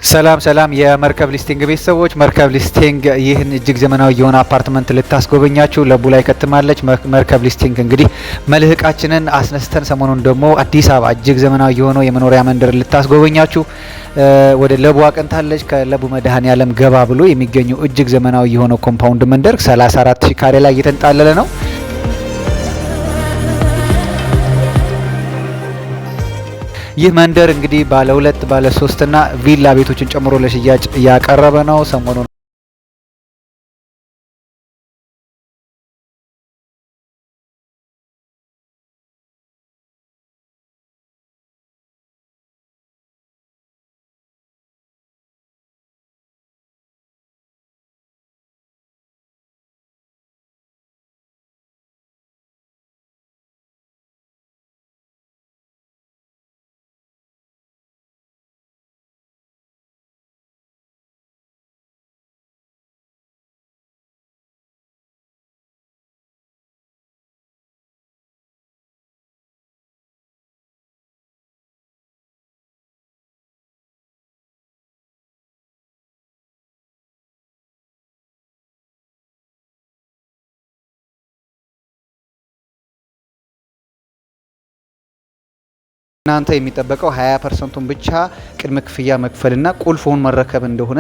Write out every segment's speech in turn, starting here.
ሰላም ሰላም የመርከብ ሊስቲንግ ቤተሰቦች፣ መርከብ ሊስቲንግ ይህን እጅግ ዘመናዊ የሆነ አፓርትመንት ልታስጎበኛችሁ ለቡ ላይ ከትማለች። መርከብ ሊስቲንግ እንግዲህ መልህቃችንን አስነስተን ሰሞኑን ደግሞ አዲስ አበባ እጅግ ዘመናዊ የሆነው የመኖሪያ መንደር ልታስጎበኛችሁ ወደ ለቡ አቅንታለች። ከለቡ መድኃኔዓለም ገባ ብሎ የሚገኘው እጅግ ዘመናዊ የሆነው ኮምፓውንድ መንደር 34,000 ካሬ ላይ እየተንጣለለ ነው። ይህ መንደር እንግዲህ ባለ 2 ባለ 3 እና ቪላ ቤቶችን ጨምሮ ለሽያጭ ያቀረበ ነው። ሰሞኑን እናንተ የሚጠበቀው 20%ን ብቻ ቅድመ ክፍያ መክፈልና ቁልፉን መረከብ እንደሆነ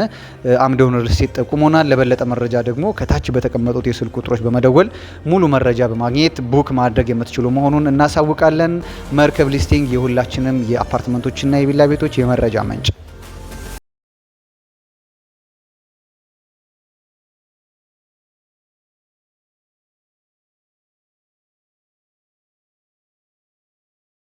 አምደውን ሪልስቴት ጠቁሞናል። ለበለጠ መረጃ ደግሞ ከታች በተቀመጡት የስልክ ቁጥሮች በመደወል ሙሉ መረጃ በማግኘት ቡክ ማድረግ የምትችሉ መሆኑን እናሳውቃለን። መርከብ ሊስቲንግ የሁላችንም የአፓርትመንቶችና የቪላ ቤቶች የመረጃ ምንጭ